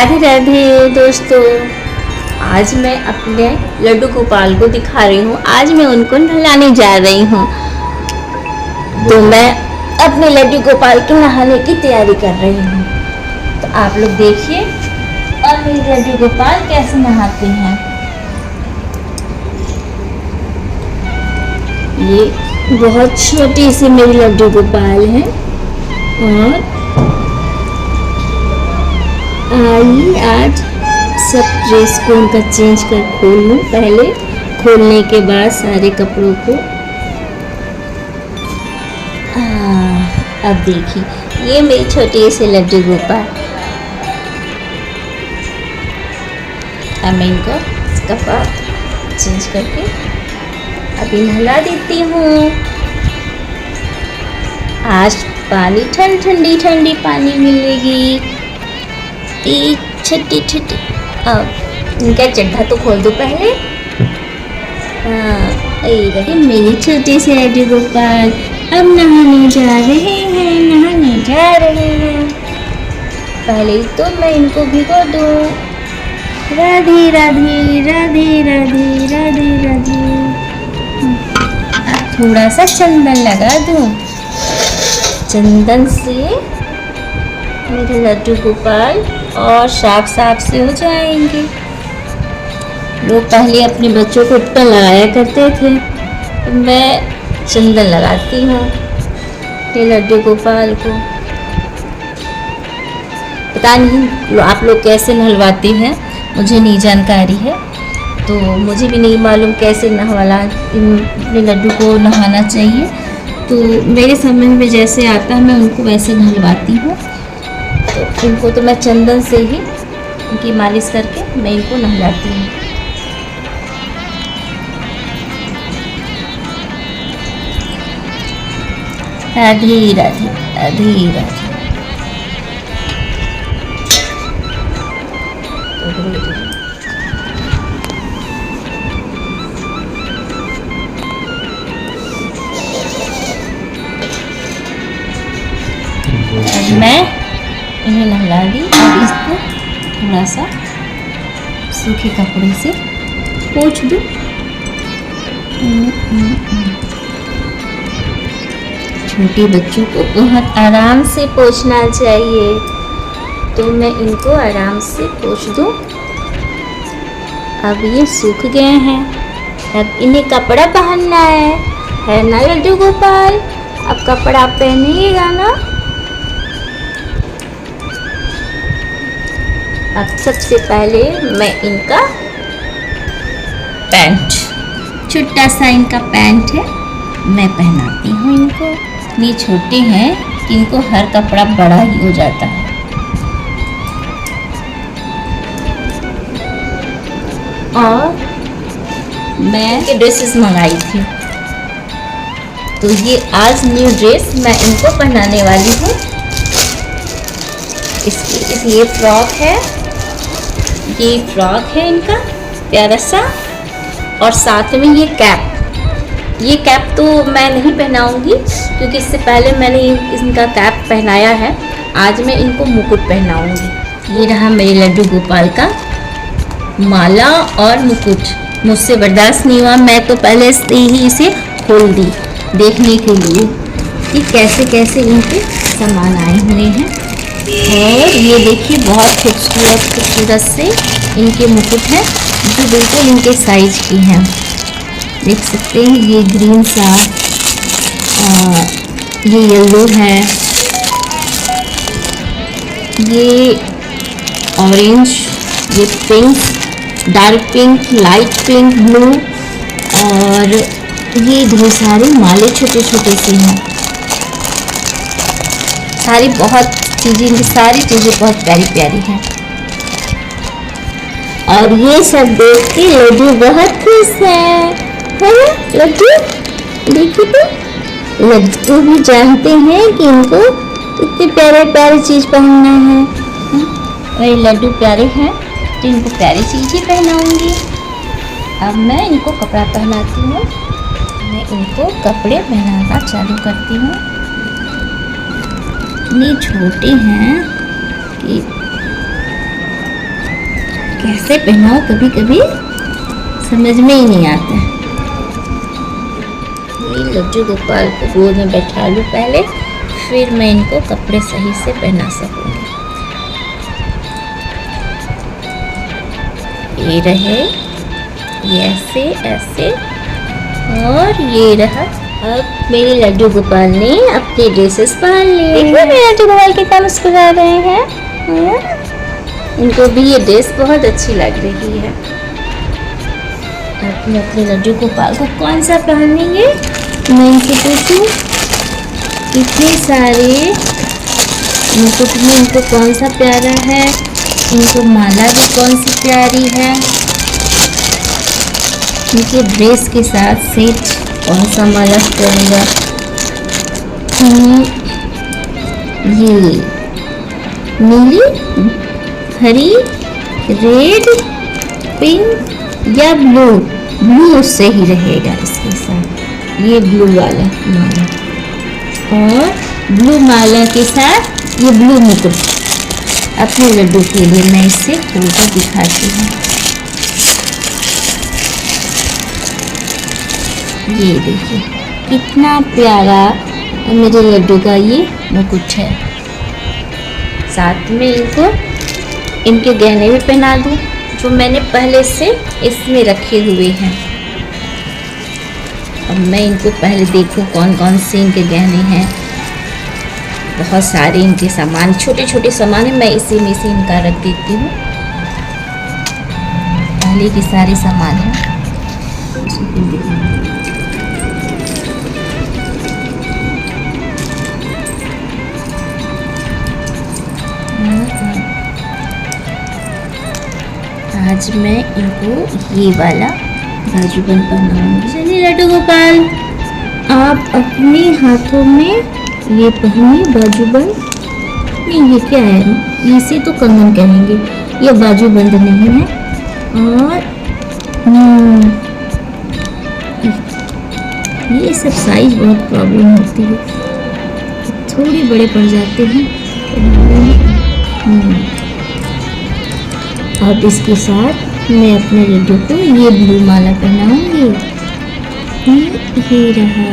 राधे राधे दोस्तों, आज मैं अपने लड्डू गोपाल को दिखा रही हूँ। आज मैं उनको नहलाने जा रही हूँ। तो मैं अपने लड्डू गोपाल के नहाने की तैयारी कर रही हूँ। तो आप लोग देखिए और मेरे लड्डू गोपाल कैसे नहाते हैं। ये बहुत छोटी सी मेरी लड्डू गोपाल है। और आइए आज सब ड्रेस को उनका चेंज कर खोल लूँ। पहले खोलने के बाद सारे कपड़ों को अब देखिए ये मेरी छोटे से लड्डू गोपाल। अब मैं इनको कपड़ा चेंज करके अभी नहला देती हूँ। आज पानी ठंडी पानी मिलेगी। छोटी इनका चड्ढा तो खोल दो पहले। रहे मेरे छोटे से लड्डू गोपाल। अब नहाने जा रहे हैं। पहले तो मैं इनको भिगो दूँ। राधे राधे राधे राधे राधे राधे। थोड़ा सा चंदन लगा दूँ। चंदन से मेरे लड्डू गोपाल और साफ से हो जाएंगे। लोग पहले अपने बच्चों को टिक्का लगाया करते थे, तो मैं चंदन लगाती हूँ ये लड्डू गोपाल को। पता नहीं आप लोग कैसे नहलवाते हैं, मुझे नहीं जानकारी है। तो मुझे भी नहीं मालूम कैसे अपने लड्डू को नहाना चाहिए। तो मेरे समझ में जैसे आता है मैं उनको वैसे नहलवाती हूँ। तो इनको तो मैं चंदन से ही इनकी मालिश करके मैं इनको नहलाती हूँ। राधे राधे राधे राधे। मैं इन्हें नहला दी। अब इसको थोड़ा सा सूखे कपड़े से पोंछ दूँ। छोटे बच्चों को बहुत आराम से पोंछना चाहिए, तो मैं इनको आराम से पोंछ दूँ। अब ये सूख गए हैं। अब इन्हें कपड़ा पहनना है ना लड्डू गोपाल? अब कपड़ा पहनिएगा ना। अब सबसे पहले मैं इनका पैंट, छोटा सा इनका पैंट है, मैं पहनाती हूँ इनको। इतने छोटे हैं कि इनको हर कपड़ा बड़ा ही हो जाता है। और मैं ड्रेसेस मंगाई थी, तो ये आज न्यू ड्रेस मैं इनको पहनाने वाली हूँ। ये फ्रॉक है इनका प्यारा सा। और साथ में ये कैप तो मैं नहीं पहनाऊंगी, क्योंकि इससे पहले मैंने इनका कैप पहनाया है। आज मैं इनको मुकुट पहनाऊंगी। ये रहा मेरे लड्डू गोपाल का माला और मुकुट। मुझसे बर्दाश्त नहीं हुआ, मैं तो पहले से ही इसे खोल दी देखने के लिए कि कैसे इनके सामान आए हुए हैं। और ये देखिए बहुत खूबसूरत से इनके मुकुट हैं, जो बिल्कुल इनके साइज की हैं। देख सकते हैं ये ग्रीन सा, ये येलो है, ये ऑरेंज, ये pink, dark pink, light pink, blue. और ये ढेर सारे माले छोटे से हैं। सारी चीज़ें बहुत प्यारी हैं। और ये सब देख के लड्डू बहुत खुश है ना लड्डू? देखिए तो लड्डू भी जानते हैं कि इनको इतने प्यारे चीज़ पहनना है। मेरे लड्डू प्यारे हैं तो इनको प्यारी चीज़ ही पहनाऊंगी। अब मैं इनको कपड़ा पहनाती हूँ। मैं इनको कपड़े पहनाना चालू करती हूँ। इतने छोटे हैं कि कैसे पहनाऊं, कभी कभी समझ में ही नहीं आता है। ये लड्डू गोपाल को गोद में बैठा लूँ पहले, फिर मैं इनको कपड़े सही से पहना सकूंगी। ये रहे, ये ऐसे ऐसे, और ये रहा। अब मेरे लड्डू गोपाल ने अपने ड्रेसेस पहन लिए। देखो मेरे लड्डू गोपाल कितना मुस्कुरा रहे हैं। इनको भी ये ड्रेस बहुत अच्छी लग रही है। अपने अपने लड्डू गोपाल को कौन सा पहनेंगे, मैं इनसे पूछूं। इतने सारे मुकुट में इनको कौन सा प्यारा है, इनको माला भी कौन सी प्यारी है, इनके ड्रेस के साथ सेट कौन सा माला करूँगा। ये नीली, हरी, रेड, पिंक या ब्लू। ब्लू सही रहेगा इसके साथ, ये ब्लू वाला माला, और ब्लू माला के साथ ये ब्लू मुकुट अपने लड्डू के लिए मैं इसे खोलकर दिखाती हूँ। ये देखिए कितना प्यारा मेरे लड्डू का ये मुकुट है। साथ में इनको इनके गहने भी पहना दूँ जो मैंने पहले से इसमें रखे हुए हैं। अब मैं इनको पहले देखूं कौन कौन से इनके गहने हैं। बहुत सारे इनके सामान, छोटे छोटे सामान है, मैं इसी में से इनका रख देती हूँ। पहले के सारे सामान हैं। आज मैं इनको ये वाला बाजूबंद पहनाऊंगी। चलिए लड्डू गोपाल, आप अपने हाथों में ये पहनिए बाजूबंद। नहीं, ये क्या है, इसे तो कंगन कहेंगे, ये बाजूबंद नहीं है। और ये सब साइज बहुत प्रॉब्लम होती है, थोड़े बड़े पड़ जाते हैं। अब इसके साथ मैं अपने लड्डू को ये ब्लू माला पहनाऊंगी। ये रहा।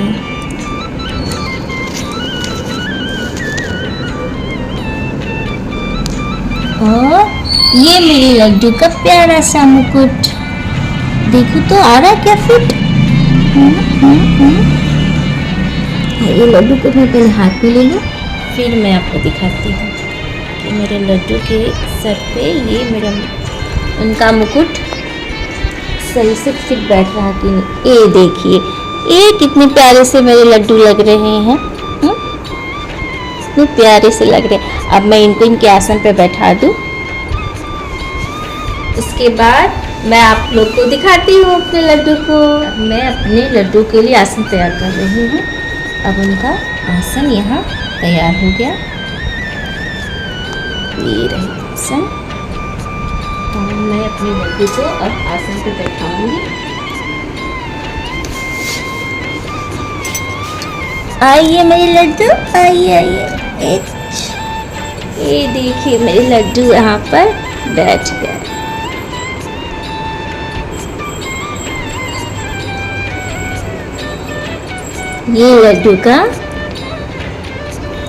और ये मेरे लड्डू का प्यारा सा मुकुट, देखो तो आ रहा क्या फिट। ये लड्डू को मैं पहले हाथ में ले लूँ, फिर मैं आपको दिखाती हूँ कि मेरे लड्डू के सर पे ये मेरा उनका मुकुट सही से फिट बैठ रहा कि नहीं। ये देखिए, ये कितने प्यारे से मेरे लड्डू लग रहे हैं, कितने प्यारे से लग रहे हैं। अब मैं इनको इनके आसन पे बैठा दूँ। उसके बाद मैं आप लोग को दिखाती हूँ अपने लड्डू को। मैं अपने लड्डू के लिए आसन तैयार कर रही हूँ। अब उनका आसन यहाँ तैयार हो गया। ये रही आसन, और मैं अपने लड्डू को अब आसन पे बैठाऊंगी। आइए मेरे लड्डू, आइए आइए। ये देखिए मेरे लड्डू यहाँ पर बैठ गए। ये लड्डू का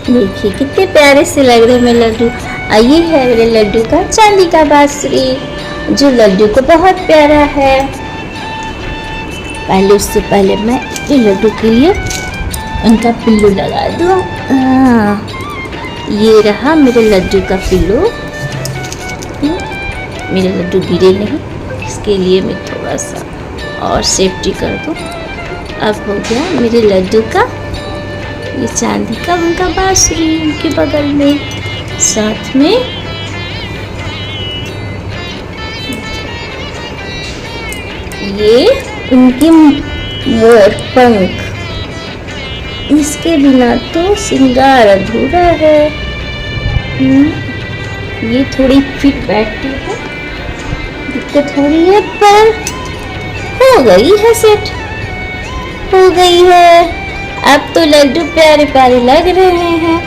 देखिए कितने प्यारे से लग रहे हैं मेरे लड्डू। ये है मेरे लड्डू का चांदी का बांसुरी, जो लड्डू को बहुत प्यारा है। उससे पहले मैं ये लड्डू के लिए उनका पिल्लू लगा दूँ। ये रहा मेरे लड्डू का पिल्लू। मेरे लड्डू गिरे नहीं, इसके लिए मैं थोड़ा सा और सेफ्टी कर दूँ। अब हो गया मेरे लड्डू का ये चांदी का उनका बांसुरी उनके बगल में। साथ में ये उनके मोर पंख, इसके बिना तो श्रृंगार अधूरा है। ये थोड़ी फिट बैठती है, दिक्कत हो रही है, पर हो गई है सेट, हो गई है। अब तो लड्डू प्यारे प्यारे लग रहे हैं।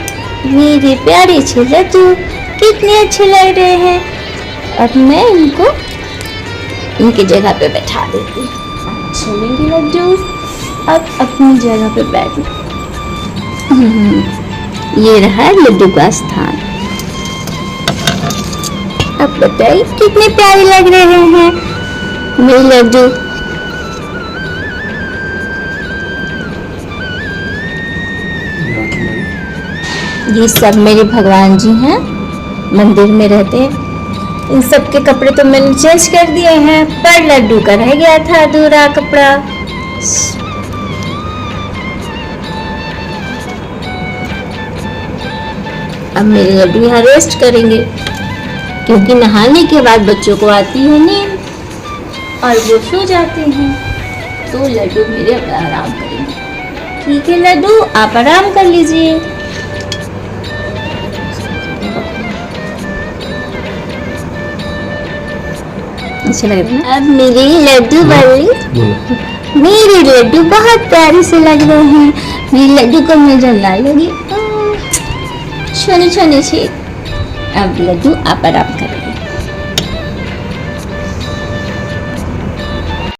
मेरे प्यारे से लड्डू कितने अच्छे लग रहे हैं। अब मैं इनको इनकी जगह पे बैठा देती हूँ। चलेंगे लड्डू, अब अपनी जगह पे बैठ। ये रहा लड्डू का स्थान। अब बताइए कितने प्यारे लग रहे हैं मेरे लड्डू। ये सब मेरे भगवान जी हैं, मंदिर में रहते हैं। इन सब के कपड़े तो मैंने चेंज कर दिए हैं, पर लड्डू का रह गया था अधूरा कपड़ा। अब मेरे लड्डू यहाँ रेस्ट करेंगे, क्योंकि नहाने के बाद बच्चों को आती है नींद और वो सो जाते हैं। तो लड्डू मेरे अब आराम करेंगे। ठीक है लड्डू, आप आराम कर लीजिए। अच्छा लग रहा है। अब मेरे लड्डू मेरे लड्डू बहुत प्यारे से लग रहे हैं। मेरे लड्डू को नजर ना लगी, छोने छोने से। अब लड्डू आप आराम करेंगे।